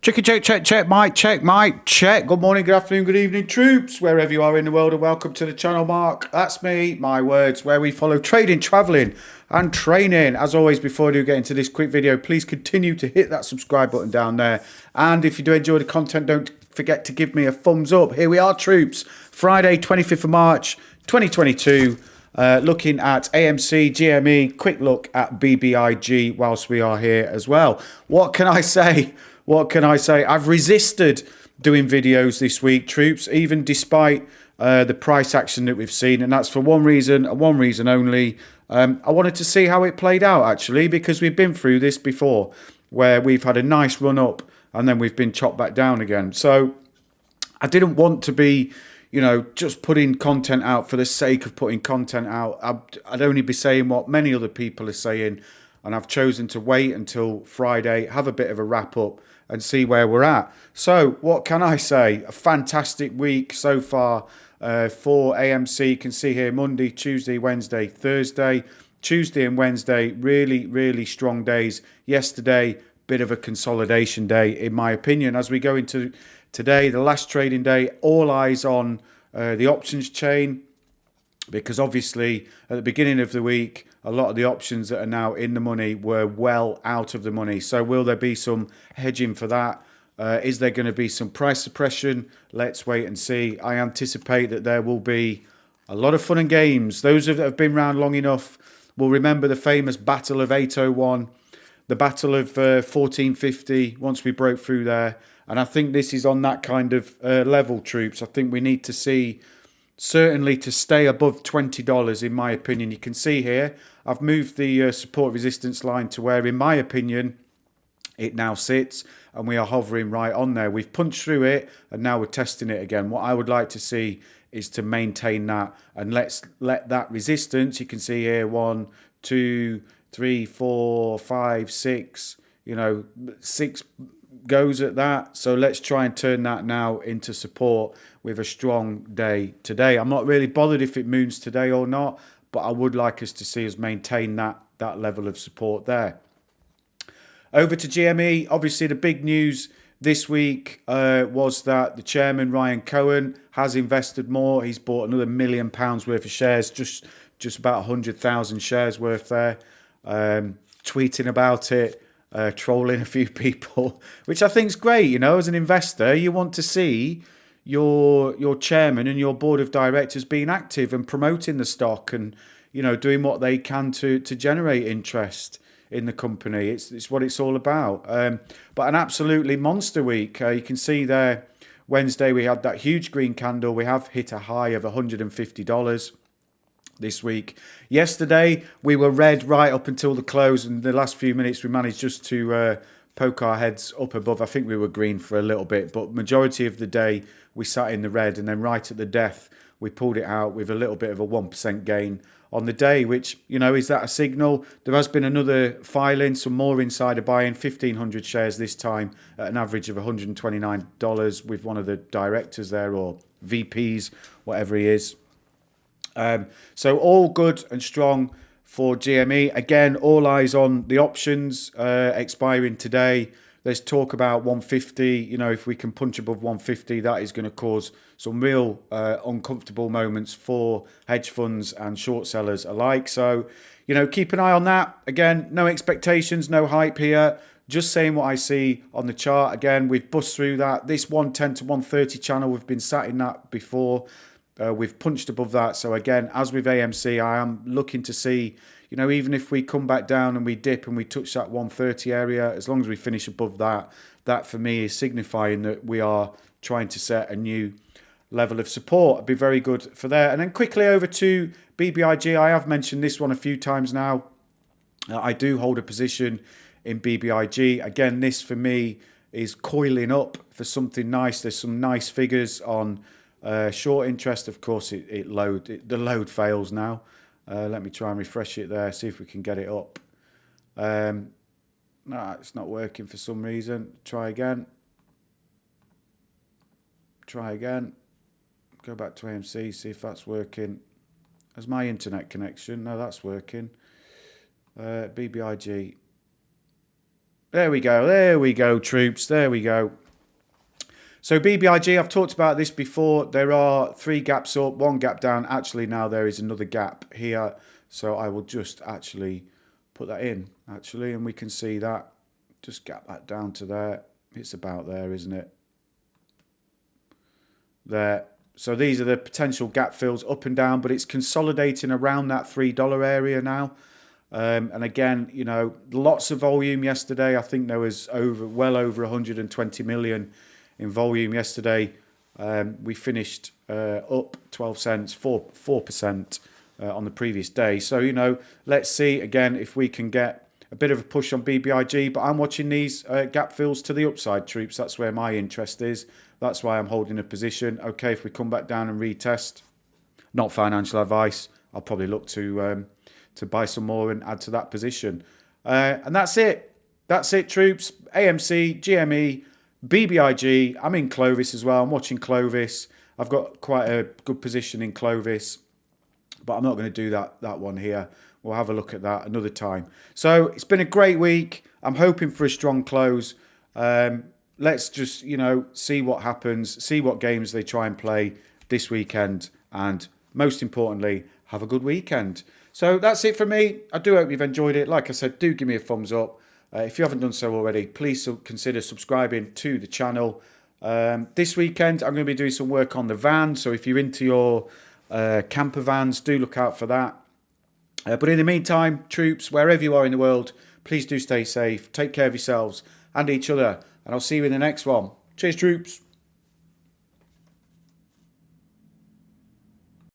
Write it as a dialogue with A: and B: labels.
A: Check, mic, check. Good morning, good afternoon, good evening, troops, wherever you are in the world, and welcome to the channel, Mark. That's me, my words, where we follow trading, traveling, and training. As always, before I do get into this quick video, please continue to hit that subscribe button down there. And if you do enjoy the content, don't forget to give me a thumbs up. Here we are, troops. Friday, 25th of March, 2022. Looking at AMC, GME, quick look at BBIG whilst we are here as well. What can I say? What can I say? I've resisted doing videos this week, troops, even despite the price action that we've seen. And that's for one reason and one reason only. I wanted to see how it played out, actually, because we've been through this before where we've had a nice run up and then we've been chopped back down again. So I didn't want to be, you know, just putting content out for the sake of putting content out. I'd only be saying what many other people are saying. And I've chosen to wait until Friday, have a bit of a wrap up and see where we're at. So what can I say? A fantastic week so far for AMC. You can see here Monday, Tuesday, Wednesday, Thursday. Tuesday and Wednesday, really strong days. Yesterday, bit of a consolidation day, in my opinion. As we go into today, the last trading day, all eyes on the options chain. Because obviously, at the beginning of the week, a lot of the options that are now in the money were well out of the money. So will there be some hedging for that? Is there going to be some price suppression? Let's wait and see. I anticipate that there will be a lot of fun and games. Those that have been around long enough will remember the famous Battle of 801, the Battle of 1450, once we broke through there. And I think this is on that kind of level, troops. I think we need to see, certainly to stay above $20, in my opinion. You can see here, I've moved the support resistance line to where, in my opinion, it now sits, and we are hovering right on there. We've punched through it, and now we're testing it again. What I would like to see is to maintain that, and let's let that resistance, you can see here, 1, 2, 3, 4, 5, 6, you know, 6 goes at that. So let's try and turn that now into support with a strong day today. I'm not really bothered if it moons today or not, but I would like us to see us maintain that level of support there. Over to GME. Obviously, the big news this week was that the chairman, Ryan Cohen, has invested more. He's bought another £1 million worth of shares, just about 100,000 shares worth there. Tweeting about it, trolling a few people, which I think is great. You know, as an investor, you want to see your chairman and your board of directors being active and promoting the stock and, you know, doing what they can to generate interest in the company. It's what it's all about. But an absolutely monster week. You can see there, Wednesday we had that huge green candle. We have hit a high of $150 this week. Yesterday we were red right up until the close, and the last few minutes we managed just to poke our heads up above. I think we were green for a little bit, but majority of the day we sat in the red, and then right at the death we pulled it out with a little bit of a 1% gain on the day, which, you know, is that a signal? There has been another filing, some more insider buying, 1,500 shares this time at an average of $129 with one of the directors there, or VPs, whatever he is. So all good and strong for GME. Again, all eyes on the options expiring today. There's talk about 150. You know, if we can punch above 150, that is going to cause some real uncomfortable moments for hedge funds and short sellers alike. So, you know, keep an eye on that. Again, no expectations, no hype here. Just saying what I see on the chart. Again, we've bust through that. This 110 to 130 channel, we've been sat in that before. We've punched above that. So again, as with AMC, I am looking to see, you know, even if we come back down and we dip and we touch that 130 area, as long as we finish above that, that for me is signifying that we are trying to set a new level of support. It'd be very good for there. And then quickly over to BBIG. I have mentioned this one a few times now. I do hold a position in BBIG. Again, this for me is coiling up for something nice. There's some nice figures on short interest. Of course, the load fails now. Let me try and refresh it there, see if we can get it up. No, it's not working for some reason. Try again. Go back to AMC, see if that's working. Has my internet connection? No, that's working. BBIG. There we go. There we go, troops. There we go. So BBIG, I've talked about this before. There are 3 gaps up, 1 gap down. Actually, now there is another gap here. So I will just actually put that in, actually, and we can see that. Just gap that down to there. It's about there, isn't it? There. So these are the potential gap fills up and down, but it's consolidating around that $3 area now. And again, you know, lots of volume yesterday. I think there was well over 120 million in volume yesterday. We finished up 12 cents, 4% on the previous day. So, you know, let's see again if we can get a bit of a push on BBIG. But I'm watching these gap fills to the upside, troops. That's where my interest is. That's why I'm holding a position. Okay, if we come back down and retest, not financial advice, I'll probably look to buy some more and add to that position. And that's it. That's it, troops. AMC, GME, BBIG. I'm in Clovis as well. I'm watching Clovis. I've got quite a good position in Clovis, but I'm not going to do that one here. We'll have a look at that another time. So it's been a great week. I'm hoping for a strong close. Let's just, you know, see what happens, see what games they try and play this weekend, and most importantly, have a good weekend. So that's it for me. I do hope you've enjoyed it. Like I said, do give me a thumbs up. If you haven't done so already, please consider subscribing to the channel. This weekend, I'm going to be doing some work on the van. So if you're into your camper vans, do look out for that. But in the meantime, troops, wherever you are in the world, please do stay safe. Take care of yourselves and each other. And I'll see you in the next one. Cheers, troops.